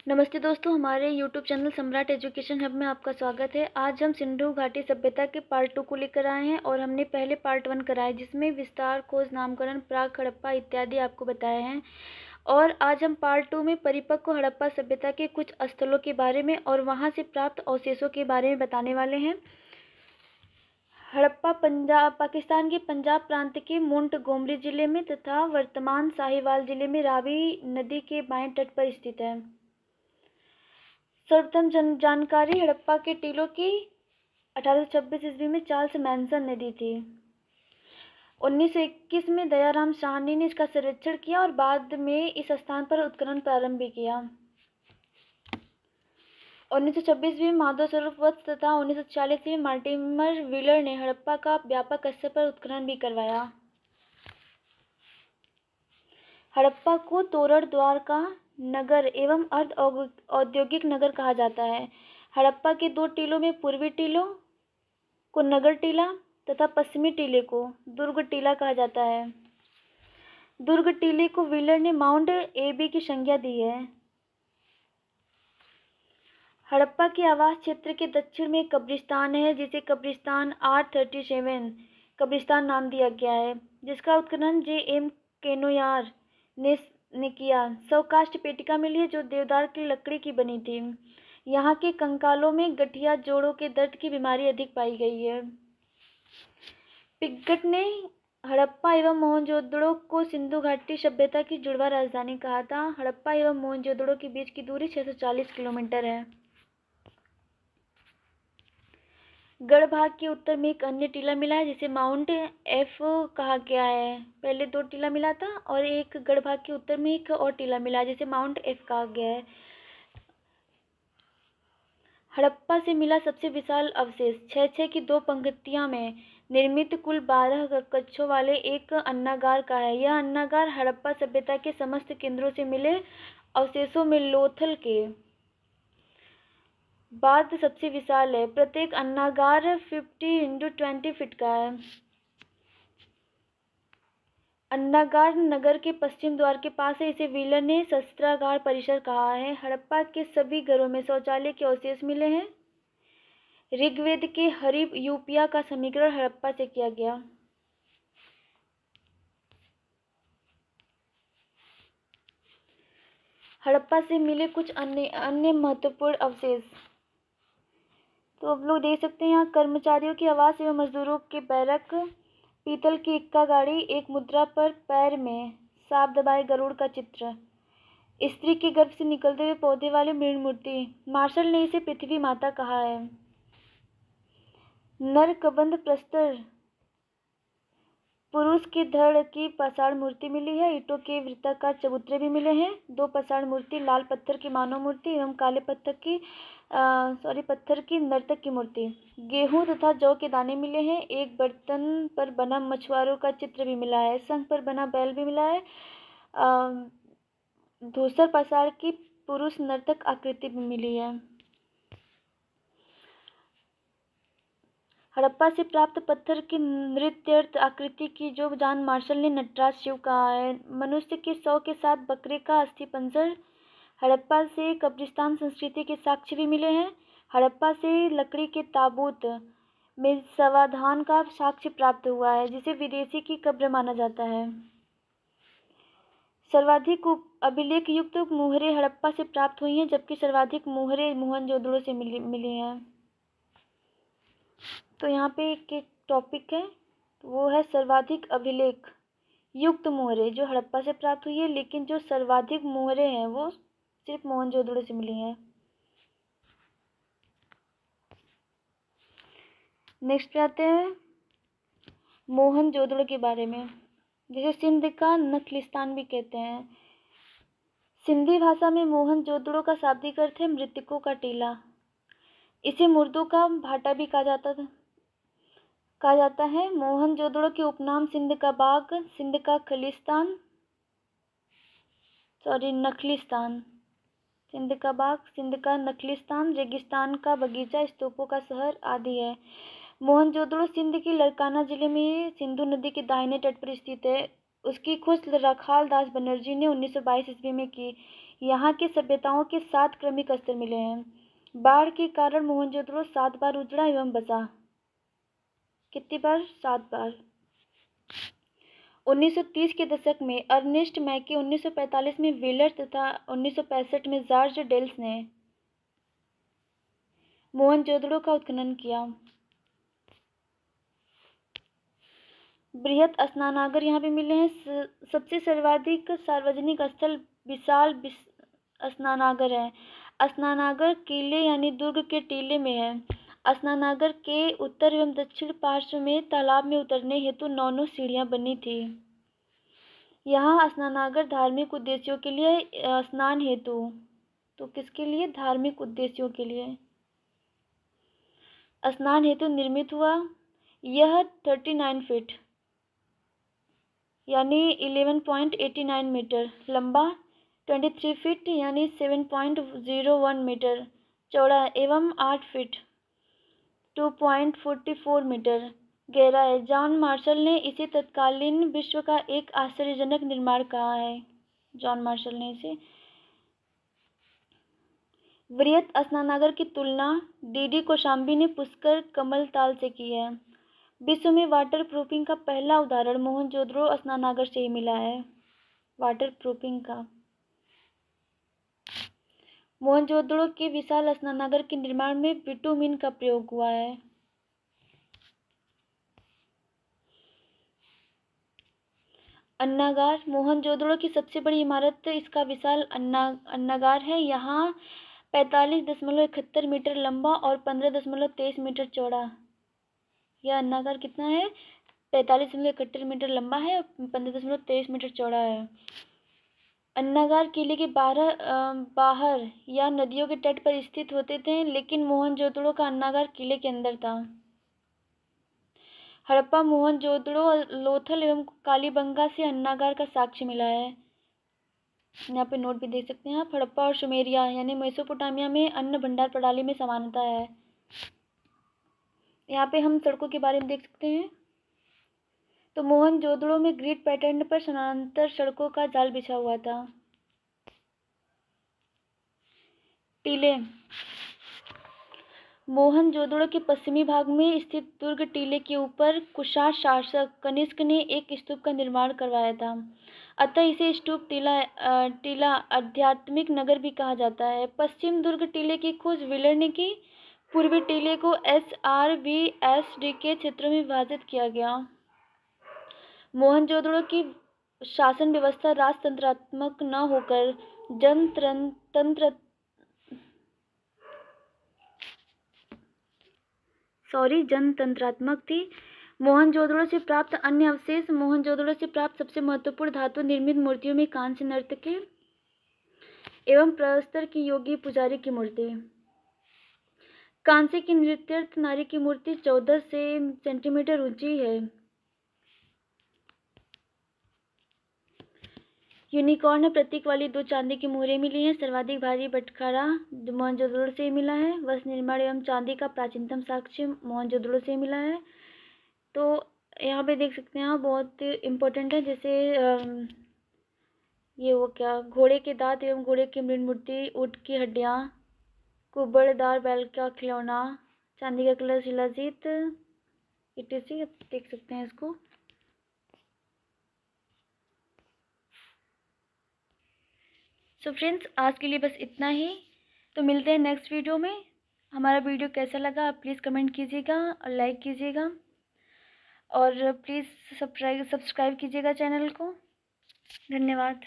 नमस्ते दोस्तों, हमारे YouTube चैनल सम्राट एजुकेशन हब में आपका स्वागत है। आज हम सिंधु घाटी सभ्यता के पार्ट 2 को लेकर आए हैं और हमने पहले पार्ट 1 कराया जिसमें विस्तार, खोज, नामकरण, प्राक हड़प्पा इत्यादि आपको बताए हैं। और आज हम पार्ट 2 में परिपक्व हड़प्पा सभ्यता के कुछ स्थलों के बारे में और वहां से प्राप्त अवशेषों के बारे में बताने वाले हैं। हड़प्पा पाकिस्तान के पंजाब प्रांत के मोंटगोमरी जिले में तथा वर्तमान साहिवाल जिले में रावी नदी के बाएं तट पर स्थित है। सर्वप्रथम जानकारी हड़प्पा के टीलों की 1826 ईस्वी में चार्ल्स मैनसन ने दी थी। 1921 में दयाराम साहनी ने इसका सर्वेक्षण किया और बाद में इस स्थान पर उत्खनन प्रारंभ भी किया। 1926 में माधव स्वरूप वत्स तथा 1940 में मार्टिमर व्हीलर ने हड़प्पा का व्यापक स्तर पर उत्खनन भी करवाया। हड़प्पा को तोरण द्वार का नगर एवं अर्ध औद्योगिक नगर कहा जाता है। हड़प्पा के दो टीलों में पूर्वी टीलों को नगर टीला तथा पश्चिमी टीले को दुर्ग टीला कहा जाता है। दुर्ग टीले को व्हीलर ने माउंट एबी की संज्ञा दी है। हड़प्पा के आवास क्षेत्र के दक्षिण में कब्रिस्तान है जिसे कब्रिस्तान R37 कब्रिस्तान नाम दिया गया है, जिसका उत्खनन J.M. केनोयार ने किया। 100 काष्ठ पेटिका मिली है जो देवदार की लकड़ी की बनी थी। यहाँ के कंकालों में गठिया जोड़ों के दर्द की बीमारी अधिक पाई गई है। पिगट ने हड़प्पा एवं मोहनजोदड़ो को सिंधु घाटी सभ्यता की जुड़वा राजधानी कहा था। हड़प्पा एवं मोहनजोदड़ो के बीच की दूरी 640 किलोमीटर है। गढ़ भाग के उत्तर में एक अन्य टीला मिला है जिसे माउंट एफ कहा गया है। पहले 2 टीला मिला था और एक गढ़ भाग के उत्तर में एक और टीला मिला है जिसे माउंट एफ कहा गया है। हड़प्पा से मिला सबसे विशाल अवशेष 6-6 की 2 पंक्तियों में निर्मित कुल 12 कक्षों वाले एक अन्नागार का है। यह अन्नागार हड़प्पा सभ्यता के समस्त केंद्रों से मिले अवशेषों में लोथल के बाद सबसे विशाल है। प्रत्येक अन्नागार 50x20 फीट का है। अन्नागार नगर के पश्चिम द्वार के पास है। इसे व्हीलर ने शस्त्रागार परिसर कहा है। हड़प्पा के सभी घरों में शौचालय के अवशेष मिले हैं। ऋग्वेद के हरिप यूपिया का समीकरण हड़प्पा से किया गया। हड़प्पा से मिले कुछ अन्य महत्वपूर्ण अवशेष तो आप लोग देख सकते हैं। यहाँ कर्मचारियों के आवास एवं मजदूरों के बैरक, पीतल की इक्का गाड़ी, एक मुद्रा पर पैर में सांप दबाए गरुड़ का चित्र, स्त्री के गर्भ से निकलते हुए पौधे वाली मृण मूर्ति। मार्शल ने इसे पृथ्वी माता कहा है। नर कबंध प्रस्तर पुरुष के धड़ की पाषाण मूर्ति मिली है। ईंटों के वृत्ताकार चबूतरे भी मिले हैं। 2 पाषाण मूर्ति, लाल पत्थर की मानव मूर्ति एवं काले पत्थर की नर्तक की मूर्ति। गेहूं तथा जौ के दाने मिले हैं। एक बर्तन पर बना मछुआरों का चित्र भी मिला है। संख पर बना बैल भी मिला है। धूसर पाषाण की पुरुष नर्तक आकृति भी मिली है। हड़प्पा से प्राप्त पत्थर की नृत्यार्थ आकृति की जो जान मार्शल ने नटराज शिव कहा है। मनुष्य के 100 के साथ बकरे का अस्थि पंजर। हड़प्पा से कब्रिस्तान संस्कृति के साक्ष्य भी मिले हैं। हड़प्पा से लकड़ी के ताबूत में समाधान का साक्ष्य प्राप्त हुआ है जिसे विदेशी की कब्र माना जाता है। सर्वाधिक अभिलेख युक्त मुहरें हड़प्पा से प्राप्त हुई हैं जबकि सर्वाधिक मुहरें मोहनजोदड़ो से मिली हैं। तो यहाँ पे एक टॉपिक है, वो है सर्वाधिक अभिलेख युक्त मोहरें जो हड़प्पा से प्राप्त हुई है, लेकिन जो सर्वाधिक मोहरें हैं वो सिर्फ मोहनजोदड़ो से मिली हैं। नेक्स्ट पे आते हैं मोहनजोदड़ो के बारे में, जिसे सिंध का नखलिस्तान भी कहते हैं। सिंधी भाषा में मोहनजोदड़ो का शाब्दिक अर्थ है मृतकों का टीला। इसे मुर्दों का भाटा भी कहा जाता है। मोहनजोदड़ो के उपनाम सिंध का बाग, सिंध का नखलिस्तान, सिंध का बाग, सिंध का नखलिस्तान, रेगिस्तान का बगीचा, स्तूपों का शहर आदि है। मोहनजोदड़ो सिंध के लड़काना जिले में सिंधु नदी के दाहिने तट पर स्थित है। उसकी खोज रखाल दास बनर्जी ने 1922 ईस्वी में की। यहाँ की सभ्यताओं के 7 क्रमिक स्तर मिले हैं। बाढ़ के कारण मोहनजोदड़ो 7 बार उजड़ा एवं बचा। कितनी बार? 7 बार। 1930 के दशक में अर्नेस्ट मैके, 1945 में व्हीलर तथा 1965 में जॉर्ज डेल्स ने मोहनजोदड़ो का उत्खनन किया। बृहत स्नानागार यहाँ पे मिले हैं। सबसे सर्वाधिक सार्वजनिक स्थल विशाल स्नानागार है। स्नानागार किले यानी दुर्ग के टीले में है। स्नानागार के उत्तर एवं दक्षिण पार्श्व में तालाब में उतरने हेतु 9 सीढ़ियां बनी थी। यहाँ स्नानागार धार्मिक उद्देश्यों के लिए स्नान हेतु, तो किसके लिए? धार्मिक उद्देश्यों के लिए स्नान हेतु निर्मित हुआ। यह 39 फीट यानी 11.89 मीटर लंबा, 23 फीट यानी 7.01 मीटर चौड़ा एवं 8 फीट 2.44 मीटर गहरा है। जॉन मार्शल ने इसे तत्कालीन विश्व का एक आश्चर्यजनक निर्माण कहा है। जॉन मार्शल ने इसे। वृहत स्नानागार की तुलना डी.डी. कोशाम्बी ने पुष्कर कमल ताल से की है। विश्व में वाटर प्रूफिंग का पहला उदाहरण मोहनजोदड़ो स्नानागार से ही मिला है। वाटर प्रूफिंग का मोहनजोदड़ो के विशाल स्नानागार के निर्माण में बिटुमिन का प्रयोग हुआ है। अन्नागार मोहनजोदड़ो की सबसे बड़ी इमारत इसका विशाल अन्नागार है। यहाँ 45.71 मीटर लंबा और 15.23 मीटर चौड़ा। यह अन्नागार कितना है? 45.71 मीटर लंबा है और 15.23 मीटर चौड़ा है। अन्नागार किले के बाहर या नदियों के तट पर स्थित होते थे, लेकिन मोहनजोदड़ो का अन्नागार किले के अंदर था। हड़प्पा, मोहनजोदड़ो, लोथल एवं कालीबंगा से अन्नागार का साक्ष्य मिला है। यहाँ पे नोट भी देख सकते हैं आप। हड़प्पा और सुमेरिया यानी मेसोपोटामिया में अन्न भंडार प्रणाली में समानता है। यहाँ पे हम सड़कों के बारे में देख सकते हैं। तो मोहनजोदड़ो में ग्रिड पैटर्न पर समानांतर सड़कों का जाल बिछा हुआ था। टीले मोहनजोदड़ो के पश्चिमी भाग में स्थित दुर्ग टीले के ऊपर कुषाण शासक कनिष्क ने एक स्तूप का निर्माण करवाया था। अतः इसे स्तूप टीला आध्यात्मिक नगर भी कहा जाता है। पश्चिम दुर्ग टीले की खोज व्हीलर ने की। पूर्वी टीले को SRVSD के क्षेत्रों में विभाजित किया गया। मोहनजोदड़ो की शासन व्यवस्था राजतंत्रात्मक न होकर जनतंत्रात्मक थी। मोहनजोदड़ो से प्राप्त अन्य अवशेष मोहनजोदड़ो से प्राप्त सबसे महत्वपूर्ण धातु निर्मित मूर्तियों में कांस्य नर्तकी एवं प्रस्तर की योगी पुजारी की मूर्ति। कांस्य की नृत्यरत नारी की मूर्ति 14 सेंटीमीटर ऊंची है। यूनिकॉर्न प्रतीक वाली 2 चांदी की मोहरें मिली हैं। सर्वाधिक भारी बटखारा मोहनजोदड़ो से मिला है। वस्त्र निर्माण एवं चांदी का प्राचीनतम साक्ष्य मोहनजोदड़ो से मिला है। तो यहाँ पे देख सकते हैं आप, बहुत इम्पोर्टेंट है। जैसे ये वो क्या, घोड़े के दांत एवं घोड़े की मृण मूर्ति, ऊँट की हड्डियाँ, कुबड़दार बैल का खिलौना, चांदी का कलश, शिलाजीत etc. देख सकते हैं इसको। सो फ्रेंड्स, आज के लिए बस इतना ही। तो मिलते हैं नेक्स्ट वीडियो में। हमारा वीडियो कैसा लगा आप प्लीज़ कमेंट कीजिएगा और लाइक कीजिएगा, और प्लीज़ सब्सक्राइब कीजिएगा चैनल को। धन्यवाद।